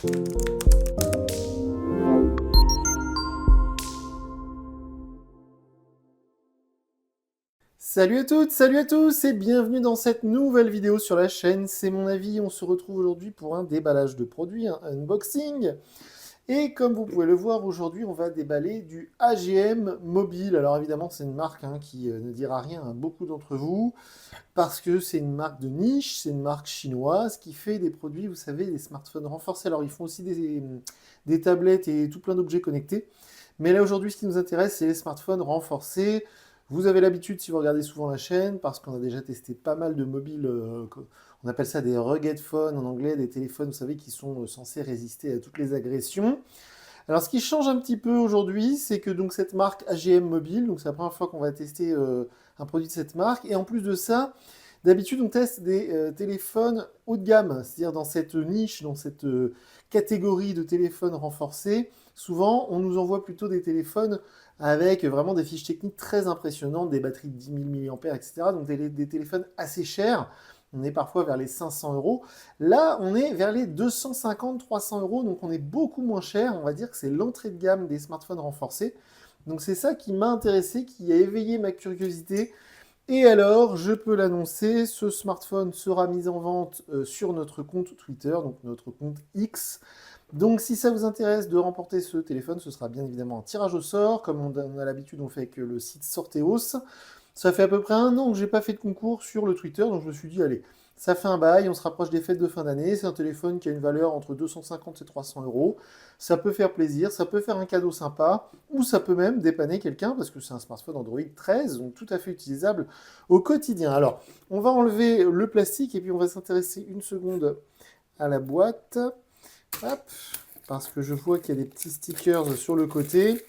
Salut à toutes, salut à tous et bienvenue dans cette nouvelle vidéo sur la chaîne. C'est mon avis, on se retrouve aujourd'hui pour un déballage de produits, un unboxing. Et comme vous pouvez le voir, aujourd'hui on va déballer du AGM Mobile. Alors évidemment c'est une marque qui ne dira rien à beaucoup d'entre vous, parce que c'est une marque de niche, c'est une marque chinoise qui fait des produits, vous savez, des smartphones renforcés. Alors ils font aussi des tablettes et tout plein d'objets connectés. Mais là aujourd'hui ce qui nous intéresse c'est les smartphones renforcés. Vous avez l'habitude, si vous regardez souvent la chaîne, parce qu'on a déjà testé pas mal de mobiles, on appelle ça des rugged phones en anglais, des téléphones, vous savez, qui sont censés résister à toutes les agressions. Alors, ce qui change un petit peu aujourd'hui, c'est que donc cette marque AGM Mobile, donc c'est la première fois qu'on va tester un produit de cette marque, et en plus de ça, d'habitude on teste des téléphones haut de gamme, c'est-à-dire dans cette niche, dans cette catégorie de téléphones renforcés. Souvent, on nous envoie plutôt des téléphones avec vraiment des fiches techniques très impressionnantes, des batteries de 10 000 mAh, etc. Donc des téléphones assez chers. On est parfois vers les 500 euros. Là, on est vers les 250-300 euros, donc on est beaucoup moins cher. On va dire que c'est l'entrée de gamme des smartphones renforcés. Donc c'est ça qui m'a intéressé, qui a éveillé ma curiosité. Et alors, je peux l'annoncer, ce smartphone sera mis en vente sur notre compte Twitter, donc notre compte X. Donc si ça vous intéresse de remporter ce téléphone, ce sera bien évidemment un tirage au sort, comme on a l'habitude, on fait avec le site Sorteos. Ça fait à peu près 1 an que j'ai pas fait de concours sur le Twitter, donc je me suis dit, allez, ça fait un bail, on se rapproche des fêtes de fin d'année, c'est un téléphone qui a une valeur entre 250 et 300 euros. Ça peut faire plaisir, ça peut faire un cadeau sympa, ou ça peut même dépanner quelqu'un, parce que c'est un smartphone Android 13, donc tout à fait utilisable au quotidien. Alors, on va enlever le plastique, et puis on va s'intéresser une seconde à la boîte. Hop, parce que je vois qu'il y a des petits stickers sur le côté.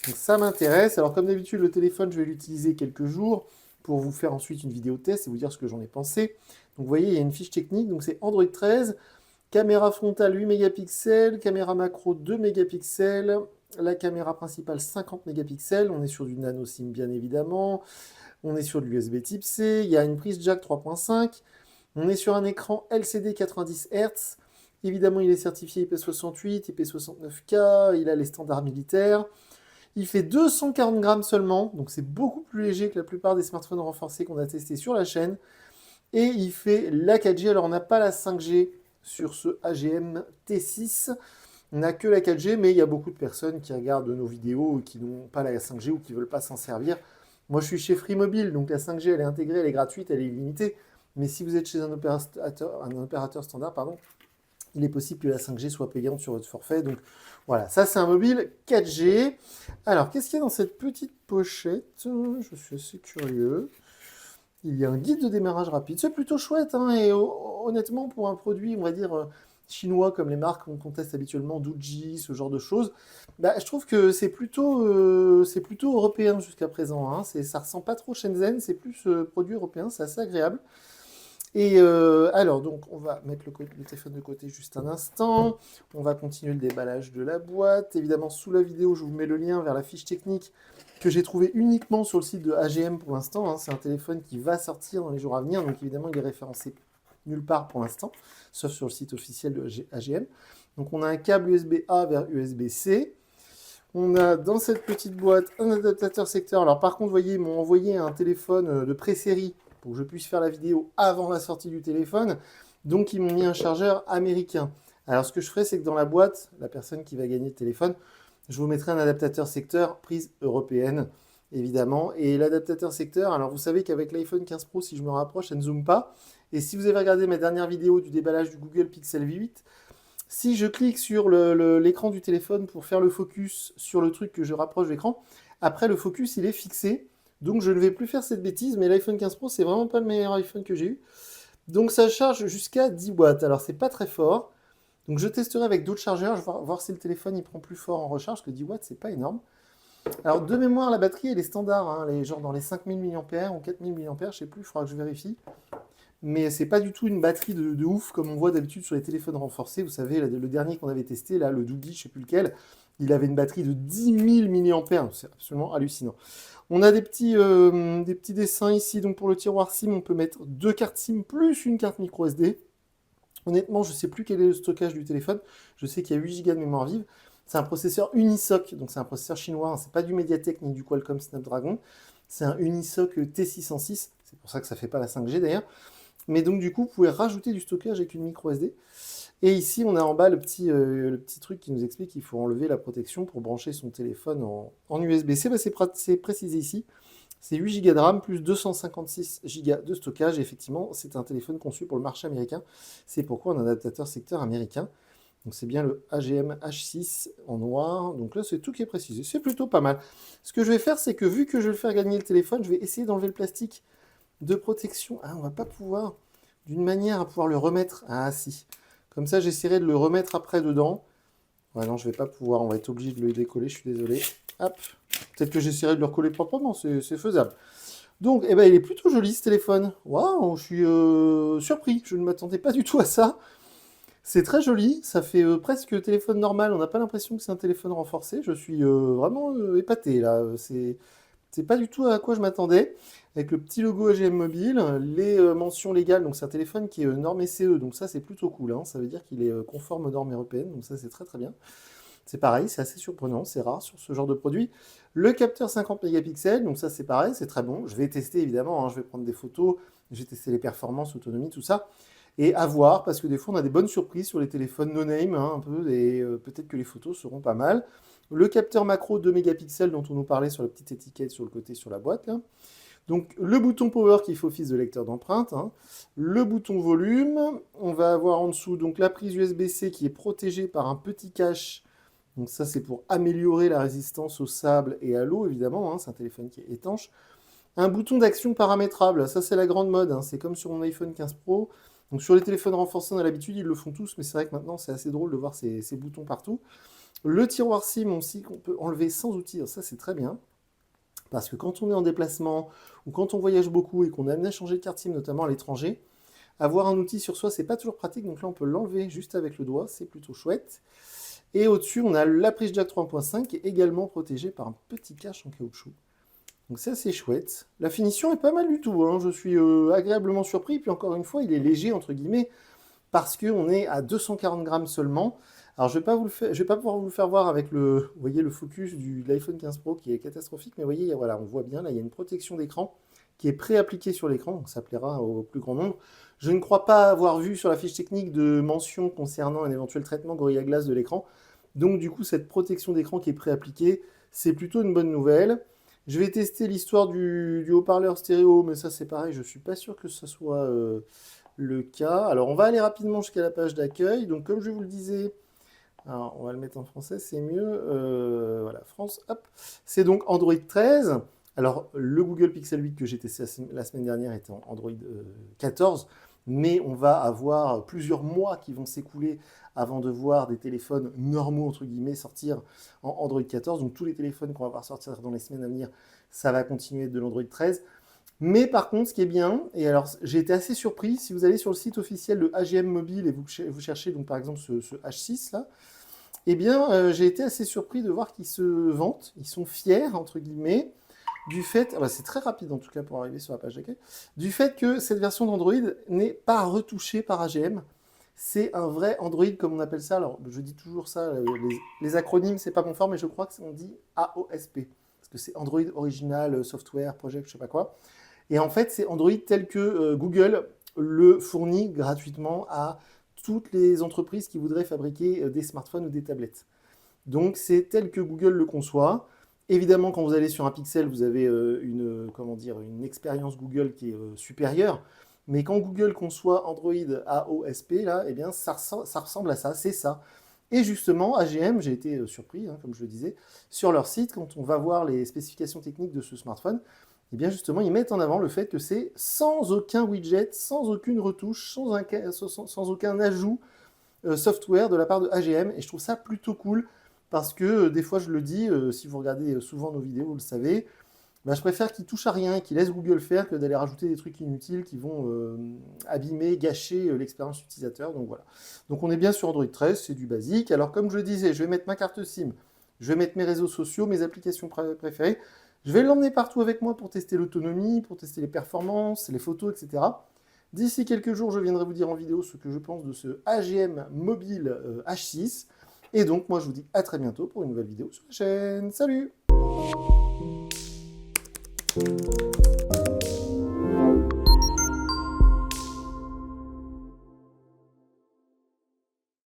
Donc ça m'intéresse. Alors comme d'habitude, le téléphone, je vais l'utiliser quelques jours pour vous faire ensuite une vidéo test et vous dire ce que j'en ai pensé. Donc vous voyez, il y a une fiche technique. Donc c'est Android 13, caméra frontale 8 mégapixels, caméra macro 2 mégapixels, la caméra principale 50 mégapixels. On est sur du nano SIM bien évidemment. On est sur de l'USB type C. Il y a une prise jack 3.5. On est sur un écran LCD 90 Hz. Évidemment, il est certifié IP68, IP69K, il a les standards militaires. Il fait 240 grammes seulement, donc c'est beaucoup plus léger que la plupart des smartphones renforcés qu'on a testés sur la chaîne. Et il fait la 4G, alors on n'a pas la 5G sur ce AGM T6, on n'a que la 4G, mais il y a beaucoup de personnes qui regardent nos vidéos et qui n'ont pas la 5G ou qui ne veulent pas s'en servir. Moi je suis chez Free Mobile, donc la 5G elle est intégrée, elle est gratuite, elle est illimitée. Mais si vous êtes chez un opérateur standard, pardon, il est possible que la 5G soit payante sur votre forfait. Donc voilà, ça c'est un mobile 4G. Alors, qu'est-ce qu'il y a dans cette petite pochette? Je suis assez curieux. Il y a un guide de démarrage rapide. C'est plutôt chouette, et honnêtement, pour un produit, on va dire, chinois comme les marques qu'on teste habituellement, Doogee, ce genre de choses, bah, je trouve que c'est plutôt européen jusqu'à présent. Ça ressemble pas trop Shenzhen, c'est plus produit européen, c'est assez agréable. Et alors, donc, on va mettre le téléphone de côté juste un instant. On va continuer le déballage de la boîte. Évidemment, sous la vidéo, je vous mets le lien vers la fiche technique que j'ai trouvée uniquement sur le site de AGM pour l'instant. C'est un téléphone qui va sortir dans les jours à venir. Donc, évidemment, il est référencé nulle part pour l'instant, sauf sur le site officiel de AGM. Donc, on a un câble USB-A vers USB-C. On a dans cette petite boîte un adaptateur secteur. Alors, par contre, vous voyez, ils m'ont envoyé un téléphone de pré-série pour que je puisse faire la vidéo avant la sortie du téléphone. Donc, ils m'ont mis un chargeur américain. Alors, ce que je ferai, c'est que dans la boîte, la personne qui va gagner le téléphone, je vous mettrai un adaptateur secteur prise européenne, évidemment. Et l'adaptateur secteur, alors vous savez qu'avec l'iPhone 15 Pro, si je me rapproche, ça ne zoome pas. Et si vous avez regardé ma dernière vidéo du déballage du Google Pixel V8, si je clique sur l'écran du téléphone pour faire le focus sur le truc que je rapproche de l'écran, après le focus, il est fixé. Donc je ne vais plus faire cette bêtise, mais l'iPhone 15 Pro, c'est vraiment pas le meilleur iPhone que j'ai eu. Donc ça charge jusqu'à 10 watts. Alors c'est pas très fort. Donc je testerai avec d'autres chargeurs, je vais voir si le téléphone il prend plus fort en recharge, parce que 10 watts, c'est pas énorme. Alors de mémoire, la batterie, elle est standard, genre dans les 5000 mAh ou 4000 mAh, je sais plus, il faudra que je vérifie. Mais c'est pas du tout une batterie de ouf, comme on voit d'habitude sur les téléphones renforcés. Vous savez, le dernier qu'on avait testé, là, le Doogee, je sais plus lequel, il avait une batterie de 10 000 mAh. C'est absolument hallucinant. On a des petits dessins ici. Donc pour le tiroir SIM, on peut mettre 2 cartes SIM plus une carte micro SD. Honnêtement, je ne sais plus quel est le stockage du téléphone. Je sais qu'il y a 8 Go de mémoire vive. C'est un processeur Unisoc, donc c'est un processeur chinois. Hein. C'est pas du MediaTek ni du Qualcomm Snapdragon. C'est un Unisoc T606. C'est pour ça que ça fait pas la 5G d'ailleurs. Mais donc du coup, vous pouvez rajouter du stockage avec une micro SD. Et ici, on a en bas le petit truc qui nous explique qu'il faut enlever la protection pour brancher son téléphone en USB-C. Bah, c'est précisé ici. C'est 8 Go de RAM plus 256 Go de stockage. Et effectivement, c'est un téléphone conçu pour le marché américain. C'est pourquoi on a un adaptateur secteur américain. Donc c'est bien le AGM H6 en noir. Donc là, c'est tout qui est précisé. C'est plutôt pas mal. Ce que je vais faire, c'est que vu que je vais le faire gagner le téléphone, je vais essayer d'enlever le plastique de protection. Ah, on va pas pouvoir, d'une manière à pouvoir le remettre. Ah si. Comme ça, j'essaierai de le remettre après dedans. Ouais, non, je vais pas pouvoir. On va être obligé de le décoller. Je suis désolé. Hop. Peut-être que j'essaierai de le recoller proprement. C'est faisable. Donc, eh ben, il est plutôt joli ce téléphone. Waouh, je suis surpris. Je ne m'attendais pas du tout à ça. C'est très joli. Ça fait presque téléphone normal. On n'a pas l'impression que c'est un téléphone renforcé. Je suis vraiment épaté là. C'est pas du tout à quoi je m'attendais. Avec le petit logo AGM Mobile, les mentions légales, donc c'est un téléphone qui est norme SCE, donc ça c'est plutôt cool, hein. Ça veut dire qu'il est conforme aux normes européennes, donc ça c'est très très bien. C'est pareil, c'est assez surprenant, c'est rare sur ce genre de produit. Le capteur 50 mégapixels, donc ça c'est pareil, c'est très bon. Je vais tester évidemment, hein, je vais prendre des photos, je vais tester les performances, l'autonomie, tout ça. Et à voir, parce que des fois on a des bonnes surprises sur les téléphones no-name, hein, un peu, et peut-être que les photos seront pas mal. Le capteur macro 2 mégapixels dont on nous parlait sur la petite étiquette sur le côté sur la boîte là. Donc le bouton power qui fait office de lecteur d'empreinte, hein. Le bouton volume, on va avoir en dessous donc la prise USB-C qui est protégée par un petit cache. Donc ça c'est pour améliorer la résistance au sable et à l'eau évidemment, hein. C'est un téléphone qui est étanche. Un bouton d'action paramétrable, ça c'est la grande mode, hein. C'est comme sur mon iPhone 15 Pro. Donc sur les téléphones renforcés on a l'habitude, ils le font tous, mais c'est vrai que maintenant c'est assez drôle de voir ces boutons partout. Le tiroir SIM aussi qu'on peut enlever sans outil, ça c'est très bien. Parce que quand on est en déplacement ou quand on voyage beaucoup et qu'on est amené à changer de carte SIM, notamment à l'étranger, avoir un outil sur soi, c'est pas toujours pratique. Donc là, on peut l'enlever juste avec le doigt, c'est plutôt chouette. Et au-dessus, on a la prise jack 3.5 qui est également protégée par un petit cache en caoutchouc. Donc ça, c'est chouette. La finition est pas mal du tout, hein. Je suis agréablement surpris. Puis encore une fois, il est léger, entre guillemets, parce qu'on est à 240 grammes seulement. Alors, je vais pas pouvoir vous le faire voir avec vous voyez, le focus de l'iPhone 15 Pro qui est catastrophique, mais vous voyez, voilà, on voit bien, là, il y a une protection d'écran qui est pré-appliquée sur l'écran, donc ça plaira au plus grand nombre. Je ne crois pas avoir vu sur la fiche technique de mention concernant un éventuel traitement Gorilla Glass de l'écran. Donc, du coup, cette protection d'écran qui est pré-appliquée, c'est plutôt une bonne nouvelle. Je vais tester l'histoire du haut-parleur stéréo, mais ça, c'est pareil, je suis pas sûr que ce soit le cas. Alors, on va aller rapidement jusqu'à la page d'accueil. Donc, comme je vous le disais, alors, on va le mettre en français, c'est mieux. Voilà, France, hop. C'est donc Android 13. Alors, le Google Pixel 8 que j'ai testé la semaine dernière était en Android 14, mais on va avoir plusieurs mois qui vont s'écouler avant de voir des téléphones normaux, entre guillemets, sortir en Android 14. Donc, tous les téléphones qu'on va voir sortir dans les semaines à venir, ça va continuer de l'Android 13. Mais par contre, ce qui est bien, et alors j'ai été assez surpris, si vous allez sur le site officiel de AGM Mobile et vous cherchez donc par exemple ce H6 là, eh bien, j'ai été assez surpris de voir qu'ils se vantent, ils sont fiers, entre guillemets, du fait, ah bah, c'est très rapide en tout cas pour arriver sur la page d'accueil, du fait que cette version d'Android n'est pas retouchée par AGM. C'est un vrai Android, comme on appelle ça. Alors, je dis toujours ça, les acronymes, c'est pas mon fort, mais je crois qu'on dit AOSP. Parce que c'est Android Original Software Project, je sais pas quoi. Et en fait, c'est Android tel que Google le fournit gratuitement à toutes les entreprises qui voudraient fabriquer des smartphones ou des tablettes. Donc c'est tel que Google le conçoit. Évidemment, quand vous allez sur un Pixel, vous avez comment dire, une expérience Google qui est supérieure. Mais quand Google conçoit Android AOSP, là, eh bien, ça ressemble à ça, c'est ça. Et justement, AGM, j'ai été surpris, hein, comme je le disais, sur leur site, quand on va voir les spécifications techniques de ce smartphone, eh bien justement, ils mettent en avant le fait que c'est sans aucun widget, sans aucune retouche, sans aucun ajout software de la part de AGM. Et je trouve ça plutôt cool parce que des fois, je le dis, si vous regardez souvent nos vidéos, vous le savez, bah, je préfère qu'ils touchent à rien, qu'ils laissent Google faire que d'aller rajouter des trucs inutiles qui vont abîmer, gâcher l'expérience utilisateur. Donc voilà. Donc on est bien sur Android 13, c'est du basique. Alors comme je le disais, je vais mettre ma carte SIM, je vais mettre mes réseaux sociaux, mes applications préférées. Je vais l'emmener partout avec moi pour tester l'autonomie, pour tester les performances, les photos, etc. D'ici quelques jours, je viendrai vous dire en vidéo ce que je pense de ce AGM mobile H6. Et donc, moi, je vous dis à très bientôt pour une nouvelle vidéo sur la chaîne. Salut!